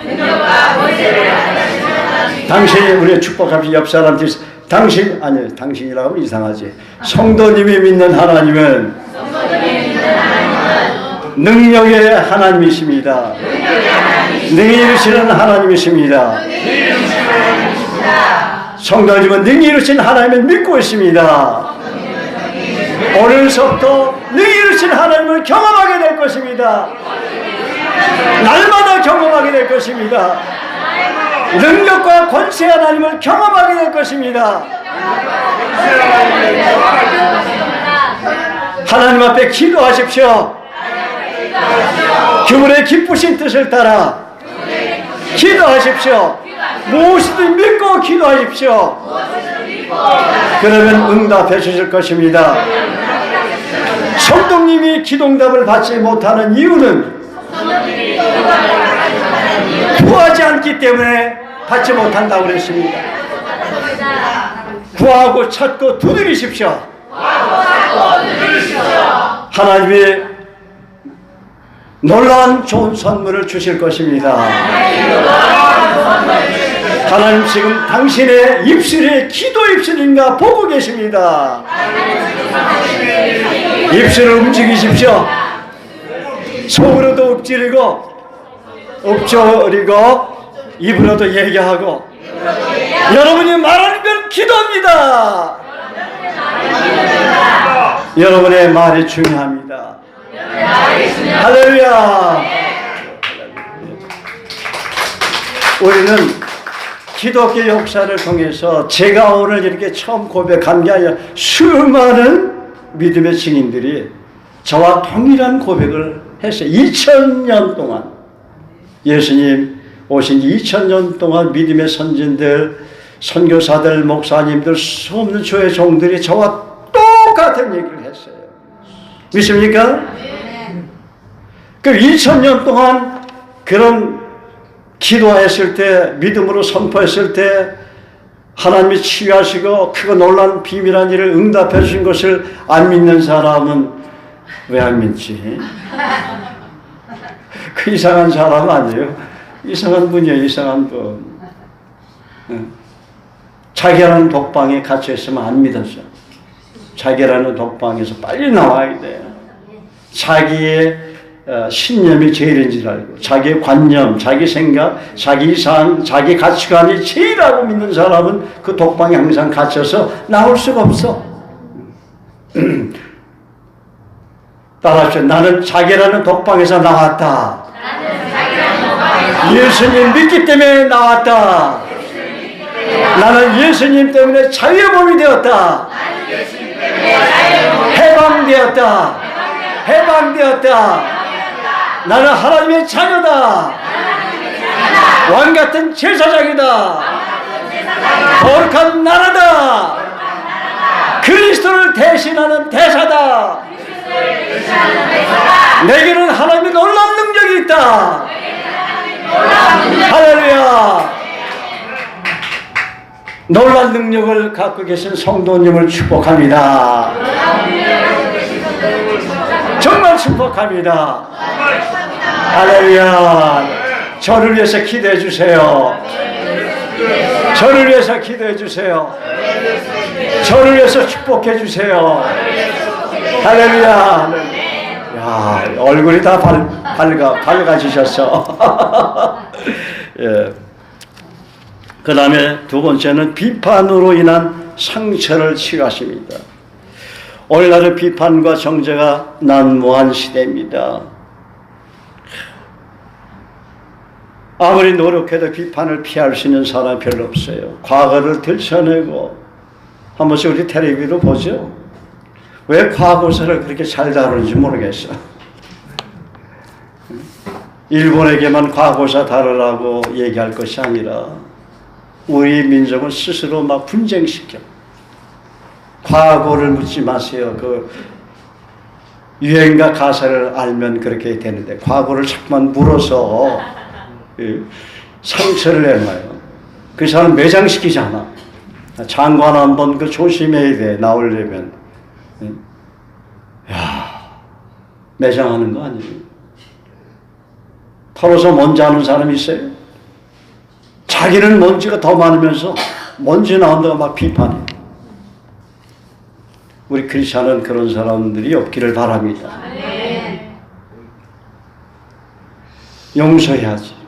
당신이 우리의 축복하신 옆 사람들 당신이라고 하면 이상하지. 성도님이 믿는 하나님은 능력의 하나님이십니다. 능히 이루시는 하나님이십니다. 성도님은 능히 이루신 하나님을 믿고 있습니다. 오늘서부터 능히 이루신 하나님을 경험하게 될 것입니다. 날마다 경험하게 될 것입니다. 능력과 권세 하나님을 경험하게 될 것입니다. 하나님 앞에 기도하십시오. 그분의 기쁘신 뜻을 따라 기도하십시오. 무엇이든 믿고 기도하십시오. 그러면 응답해 주실 것입니다. 성도님이 기도응답을 받지 못하는 이유는 구하지 않기 때문에 받지 못한다고 그랬습니다. 구하고 찾고 두드리십시오. 하나님이 놀라운 좋은 선물을 주실 것입니다. 하나님 지금 당신의 입술이 기도 입술인가 보고 계십니다. 입술을 움직이십시오. 속으로도 엎드리고 입으로도 얘기하고 여러분이 말하는 건 기도입니다. 여러분의 말이 중요합니다. 할렐루야. 우리는 기독교 역사를 통해서 제가 오늘 이렇게 처음 고백한 게 아니라 수많은 믿음의 증인들이 저와 동일한 고백을 했어요. 2000년 동안 예수님 오신 2000년 동안 믿음의 선진들, 선교사들, 목사님들, 수없는 주의 종들이 저와 똑같은 얘기를 했어요. 믿습니까? 그 2000년 동안 그런 기도했을 때, 믿음으로 선포했을 때 하나님이 치유하시고 크고 놀라운 비밀한 일을 응답해 주신 것을 안 믿는 사람은 왜 안 믿지? 그 이상한 사람 아니에요. 이상한 분이에요. 이상한 분. 자기라는 독방에 갇혀 있으면 안 믿었죠. 자기라는 독방에서 빨리 나와야 돼요. 자기의 신념이 제일인 줄 알고 자기의 관념, 자기 생각, 자기 이상, 자기 가치관이 제일이라고 믿는 사람은 그 독방에 항상 갇혀서 나올 수가 없어. 따라합시다. 나는 자기라는 독방에서 나왔다. 예수님 믿기 때문에 나왔다. 나는 예수님 때문에 자유의 몸이 되었다. 해방되었다. 해방되었다. 나는 하나님의 자녀다. 왕같은 제사장이다. 거룩한 나라다. 그리스도를 대신하는 대사다. 내게는 하나님의 놀라운 능력이 있다. 할렐루야. 놀라운 능력을 갖고 계신 성도님을 축복합니다. 정말 축복합니다. 할렐루야. 저를 위해서 기도해 주세요. 저를 위해서 기도해 주세요. 저를 위해서 축복해 주세요. 할렐루야. 야, 얼굴이 다 밝아지셨어. 예. 그 다음에 두 번째는 비판으로 인한 상처를 치유하십니다. 오늘날은 비판과 정죄가 난무한 시대입니다. 아무리 노력해도 비판을 피할 수 있는 사람이 별로 없어요. 과거를 들춰내고 한 번씩 우리 텔레비로 보죠. 왜 과거사를 그렇게 잘 다루는지 모르겠어. 일본에게만 과거사 다루라고 얘기할 것이 아니라 우리 민족은 스스로 막 분쟁시켜. 과거를 묻지 마세요. 그 유행가 가사를 알면 그렇게 되는데 과거를 자꾸만 물어서 상처를 내놔요. 그 사람 매장시키잖아. 장관 한번 그 조심해야 돼. 나오려면. 야, 매장하는 거 아니에요. 털어서 먼지 하는 사람이 있어요? 자기는 먼지가 더 많으면서 먼지 나온다고 막 비판해. 우리 크리스찬은 그런 사람들이 없기를 바랍니다. 용서해야지.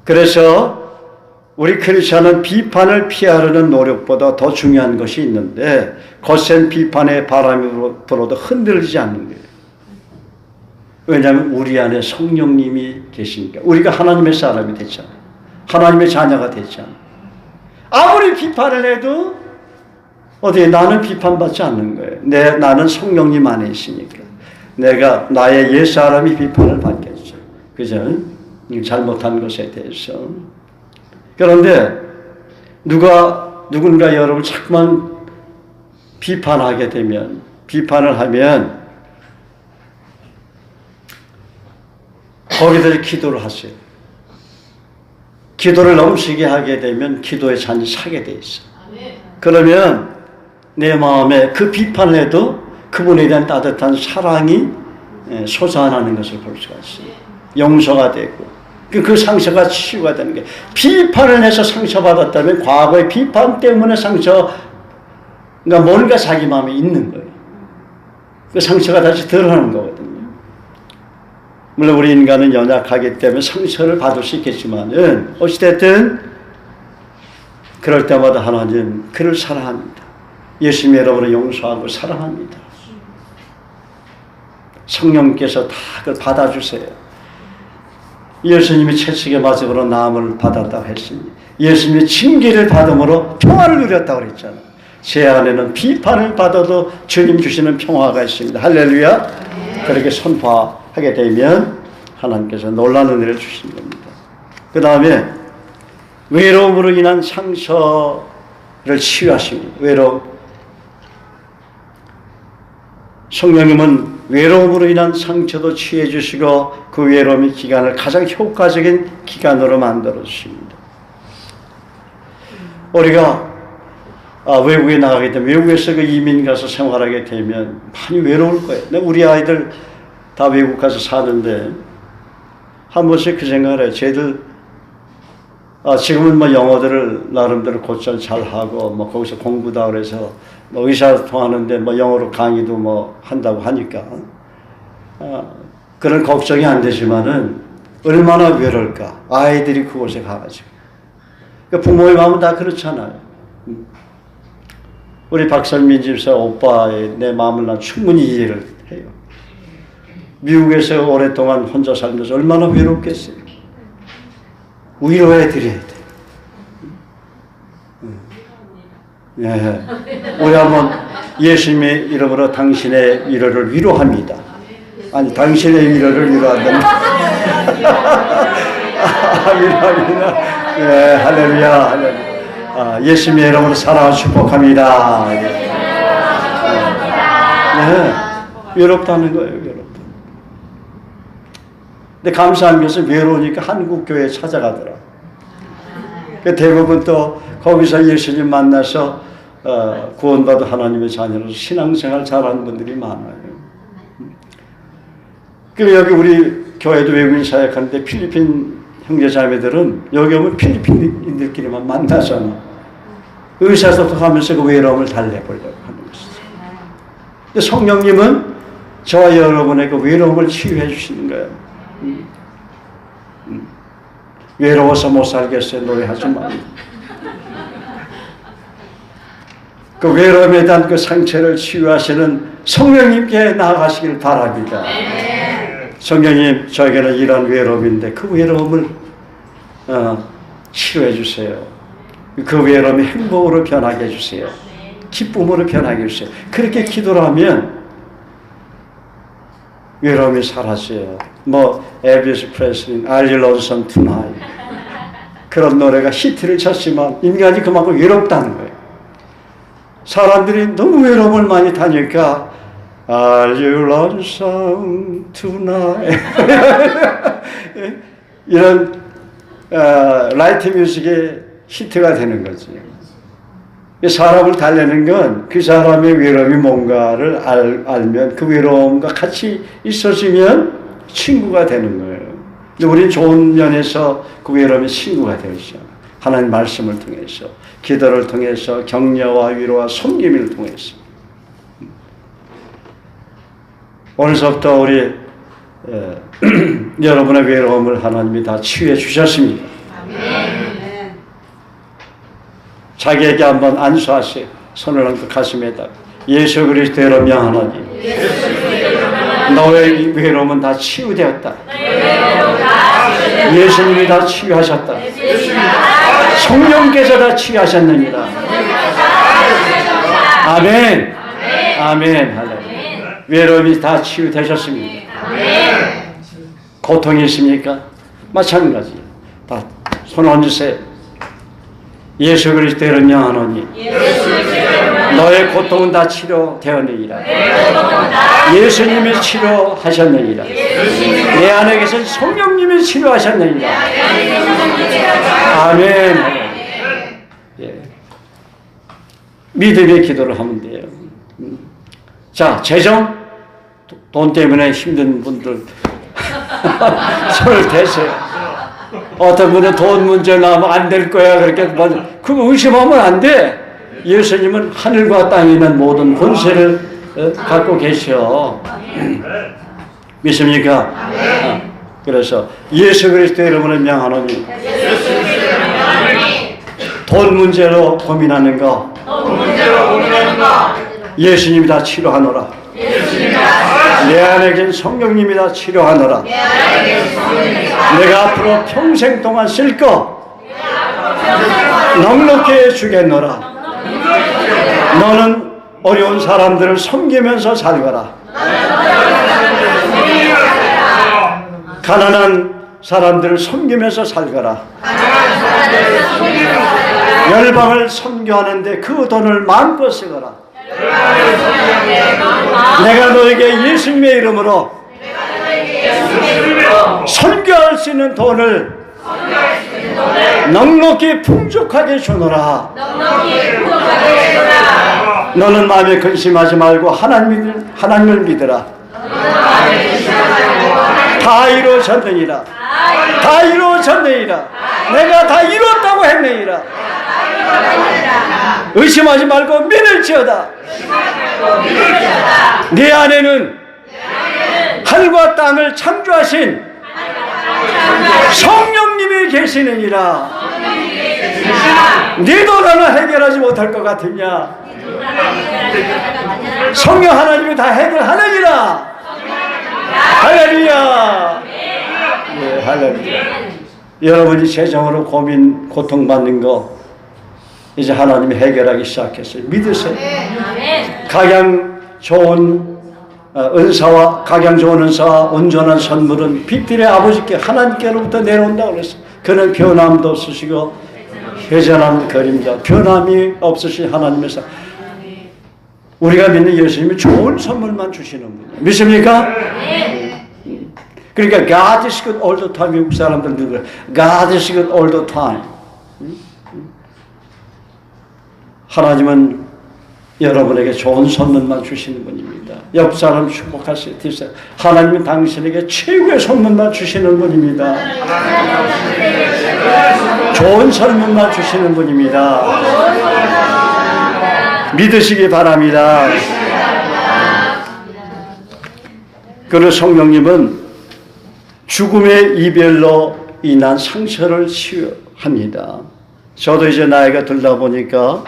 그래서 우리 크리스찬은 비판을 피하려는 노력보다 더 중요한 것이 있는데 거센 비판의 바람이 불어도 흔들리지 않는 거예요. 왜냐하면 우리 안에 성령님이 계시니까. 우리가 하나님의 사람이 됐잖아요. 하나님의 자녀가 됐잖아요. 아무리 비판을 해도 어디 나는 비판받지 않는 거예요. 나는 성령님 안에 있으니까. 나의 옛사람이 비판을 받겠죠. 그죠? 잘못한 것에 대해서. 그런데 누군가 여러분 자꾸만 비판을 하면 거기다 기도를 하세요. 기도를 넘치게 하게 되면 기도의 잔이 차게 돼 있어. 그러면 내 마음에 그 비판을 해도 그분에 대한 따뜻한 사랑이 솟아나는 것을 볼 수가 있어요. 용서가 되고 그 상처가 치유가 되는 게, 비판을 해서 상처받았다면 과거의 비판 때문에 뭔가 자기 마음에 있는 거예요. 그 상처가 다시 드러나는 거거든요. 물론 우리 인간은 연약하기 때문에 상처를 받을 수 있겠지만은 어찌됐든 그럴 때마다 하나님 그를 사랑합니다. 예수님 여러분을 용서하고 사랑합니다. 성령께서 다 그걸 받아주세요. 예수님이 채찍에 맞음으로 나음을 받았다고 했으니 예수님이 징계를 받음으로 평화를 누렸다고 그랬잖아요. 제 안에는 비판을 받아도 주님 주시는 평화가 있습니다. 할렐루야. 그렇게 선포하게 되면 하나님께서 놀라운 은혜를 주신 겁니다. 그 다음에 외로움으로 인한 상처를 치유하십니다. 성령님은 외로움으로 인한 상처도 치유해 주시고 그 외로움의 기간을 가장 효과적인 기간으로 만들어 주십니다. 우리가 외국에 나가게 되면, 외국에서 그 이민 가서 생활하게 되면 많이 외로울 거예요. 우리 아이들 다 외국 가서 사는데 한 번씩 그 생각을 해요. 쟤들 지금은 영어들을 나름대로 곧잘 잘하고 거기서 공부다 그래서 의사소통하는데 영어로 강의도 한다고 하니까 그런 걱정이 안 되지만은 얼마나 외로울까, 아이들이 그곳에 가가지고. 부모의 마음은 다 그렇잖아요. 우리 박선민 집사 오빠의 내 마음을 난 충분히 이해를 해요. 미국에서 오랫동안 혼자 살면서 얼마나 외롭겠어요. 위로해 드려야 돼. 예. 우리 한번 예수님의 이름으로 당신의 위로를 위로합니다. 아니, 당신의 위로를 위로한다. 위로합니다. 예, 할렐루야, 할렐루야. 예수님의 이름으로 사랑을 축복합니다. 네, 외롭다는 거예요, 외롭다. 근데 감사한 것은 외로우니까 한국교회에 찾아가더라. 대부분 또 거기서 예수님 만나서 구원받은 하나님의 자녀로서 신앙생활 잘하는 분들이 많아요. 그리고 여기 우리 교회도 외국인 사역하는데 필리핀 형제자매들은 여기 오면 필리핀인들끼리만 만나잖아. 의사소통하면서 그 외로움을 달래보려고 하는 것이죠. 근데 성령님은 저와 여러분의 그 외로움을 치유해 주시는 거예요. 외로워서 못 살겠어요. 노래하지 말고. 그 외로움에 대한 그 상처를 치유하시는 성령님께 나아가시길 바랍니다. 성령님, 저에게는 이런 외로움인데 그 외로움을 치유해 주세요. 그 외로움이 행복으로 변하게 해주세요. 기쁨으로 변하게 해주세요. 그렇게 기도를 하면 외로움이 사라져요. 엘비스 프레슬리, Are You Lonesome Tonight? 그런 노래가 히트를 쳤지만 인간이 그만큼 외롭다는 거예요. 사람들이 너무 외로움을 많이 타니까 Are you lonesome tonight? 이런 라이트 뮤직의 히트가 되는 거지. 사람을 달래는 건 그 사람의 외로움이 뭔가를 알면 그 외로움과 같이 있어지면 친구가 되는 거예요. 근데 우리는 좋은 면에서 그 외로움의 친구가 되죠. 하나님 말씀을 통해서, 기도를 통해서, 격려와 위로와 섬김을 통해서. 오늘서부터 우리 여러분의 외로움을 하나님이 다 치유해 주셨습니다. 아멘. 자기에게 한번 안수하세요. 손을 얹고 가슴에다. 예수 그리스도의 이름 명하노니 너의 외로움은 다 치유되었다. 예수님이 다 치유하셨다. 성령께서 다 치유하셨느니라. 아멘. 아멘. 할렐루야. 외로움이 다 치유되셨습니다. 고통이 있습니까? 마찬가지. 다 손 얹으세요. 예수 그리스도의 명하노니 너의 고통은 다 치료되었느니라. 예수님이 치료하셨느니라. 내 안에 계신 성령님이 치료하셨느니라. 아멘. 예. 믿음의 기도를 하면 돼요. 자, 재정, 돈 때문에 힘든 분들 손을 대세요. 어떤 분은 돈 문제 나면 안 될 거야 그렇게 그거 의심하면 안 돼. 예수님은 하늘과 땅에 있는 모든 권세를 갖고 계셔. 믿습니까? 그래서 예수 그리스도의 이름으로 명하노니 돈 문제로 고민하는 거 예수님이 다 치료하노라. 내 안에 계신 성령님이 다 치료하노라. 내가 앞으로 평생 동안 쓸 거 넉넉히 해주겠노라. 너는 어려운 사람들을 섬기면서 살거라. 가난한 사람들을 섬기면서 살거라. 열방을 선교하는데 그 돈을 마음껏 쓰거라. 내가 너에게 예수님의 이름으로 선교할 수 있는 돈을 넉넉히 풍족하게 주노라. 너는 마음에 근심하지 말고 하나님을 믿으라. 다 이루어졌느니라. 다 이루어졌느니라. 내가 다 이루었다고 했느니라. 의심하지 말고 믿을지어다. 네 안에는 하늘과 땅을 창조하신 성령님이 계시느니라. 네 돈으로는 해결하지 못할 것 같으냐? 성령 하나님이 다 해결하느니라. 할렐루야. 네, 할렐루야. 여러분이 재정으로 고민, 고통받는 거 이제 하나님이 해결하기 시작했어요. 믿으세요. 각양 좋은 은사와 각양 좋은 은사와 온전한 선물은 빛들의 아버지께 하나님께로부터 내려온다고 그랬어요. 그는 변함도 없으시고 회전함 거림자 변함이 없으신 하나님에서 우리가 믿는 예수님이 좋은 선물만 주시는 분이에요. 믿습니까? 그러니까 God is good all the time. 미국 사람들 누구야? God is good all the time. 하나님은 여러분에게 좋은 선물만 주시는 분입니다. 옆 사람 축복하세요. 하나님은 당신에게 최고의 선물만 주시는 분입니다. 좋은 선물만 주시는 분입니다. 믿으시기 바랍니다. 그리고 성령님은 죽음의 이별로 인한 상처를 치유합니다. 저도 이제 나이가 들다 보니까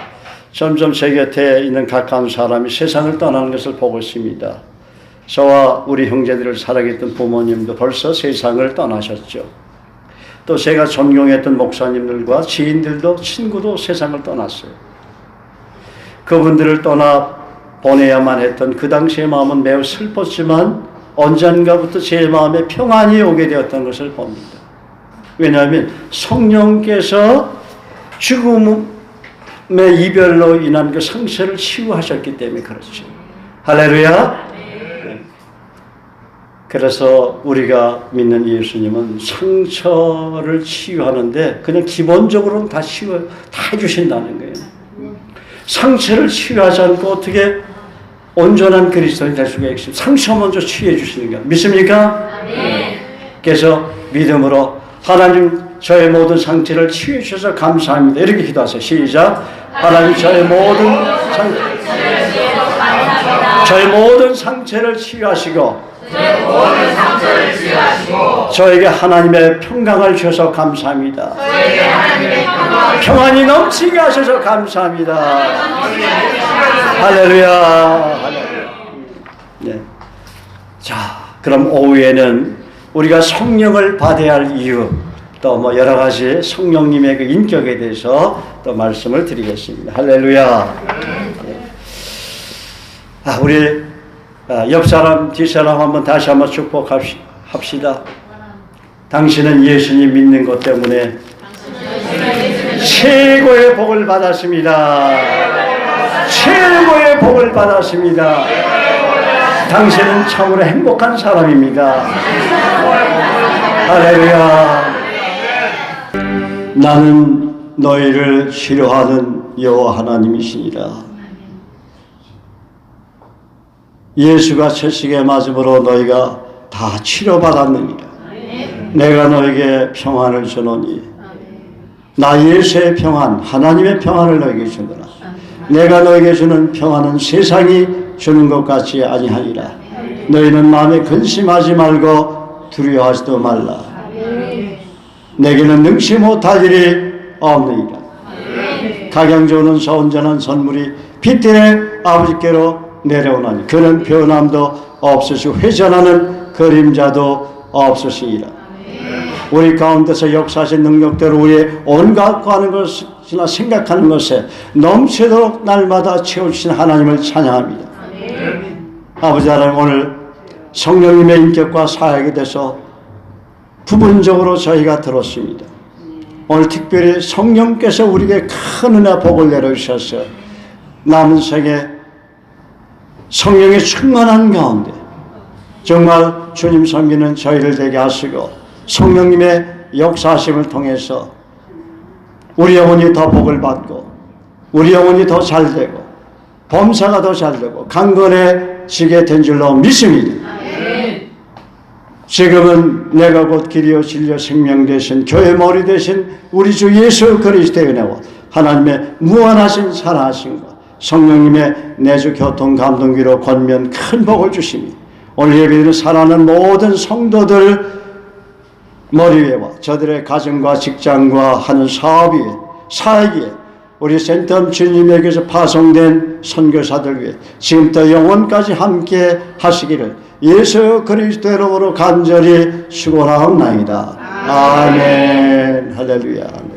점점 제 곁에 있는 가까운 사람이 세상을 떠나는 것을 보고 있습니다. 저와 우리 형제들을 사랑했던 부모님도 벌써 세상을 떠나셨죠. 또 제가 존경했던 목사님들과 지인들도 친구도 세상을 떠났어요. 그분들을 떠나 보내야만 했던 그 당시의 마음은 매우 슬펐지만 언젠가부터 제 마음에 평안이 오게 되었던 것을 봅니다. 왜냐하면 성령께서 죽음의 이별로 인한 그 상처를 치유하셨기 때문에 그렇죠. 할렐루야. 그래서 우리가 믿는 예수님은 상처를 치유하는데 그냥 기본적으로는 다 해주신다는 거예요. 상처를 치유하지 않고 어떻게 온전한 그리스도인이 될 수가 있습니까? 상처 먼저 치유해 주시는 거예요. 믿습니까? 그래서 믿음으로 하나님 저의 모든 상처를 치유해 주셔서 감사합니다. 이렇게 기도하세요. 시작. 하나님 저의 모든 상처를 치유하시고 저에게 하나님의 평강을 주셔서 감사합니다. 평안이 넘치게 하셔서 감사합니다. 할렐루야. 네. 자, 그럼 오후에는 우리가 성령을 받아야 할 이유, 또 뭐 여러 가지 성령님의 그 인격에 대해서 또 말씀을 드리겠습니다. 할렐루야. 우리 옆 사람, 뒷 사람 한번 다시 한번 축복합시다. 당신은 예수님 믿는 것 때문에 최고의 복을 받았습니다. 최고의 복을 받았습니다. 당신은 참으로 행복한 사람입니다. 할렐루야. 나는 너희를 치료하는 여호와 하나님이시니라. 예수가 채찍에 맞음으로 너희가 다 치료받았느니라. 내가 너에게 평안을 주노니 나 예수의 평안, 하나님의 평안을 너에게 주노라. 내가 너에게 주는 평안은 세상이 주는 것 같지 아니하니라. 너희는 마음에 근심하지 말고 두려워하지도 말라. 내게는 능치 못할 일이 없느니라. 가장 좋은 온전한 선물이 빛들의 아버지께로 내려오나니 그는 변함도 없으시고 회전하는 그림자도 없으시니라. 우리 가운데서 역사하신 능력대로 우리의 온갖 하는 것이나 생각하는 것에 넘치도록 날마다 채우신 하나님을 찬양합니다. 아버지 하나님, 오늘 성령님의 인격과 사역에 대해서 부분적으로 저희가 들었습니다. 오늘 특별히 성령께서 우리에게 큰 은혜 복을 내려주셔서 남은 생에 성령의 충만한 가운데 정말 주님 섬기는 저희를 되게 하시고 성령님의 역사하심을 통해서 우리 영혼이 더 복을 받고 우리 영혼이 더 잘되고 범사가 더 잘되고 강건해지게 된 줄로 믿습니다. 지금은 내가 곧 길이요 진리요 생명 되신 교회 머리 되신 우리 주 예수 그리스도의 은혜와 하나님의 무한하신 사랑하심과 성령님의 내주 교통 감동기로 권면 큰 복을 주시니 오늘 예배드리는 사랑하는 모든 성도들 머리 위에와 저들의 가정과 직장과 하는 사업 위에 사역 위에 우리 센텀 주님에게서 파송된 선교사들 위해 지금부터 영원까지 함께 하시기를 예수 그리스도의 이름으로 간절히 축원하옵나이다. 아멘. 할렐루야.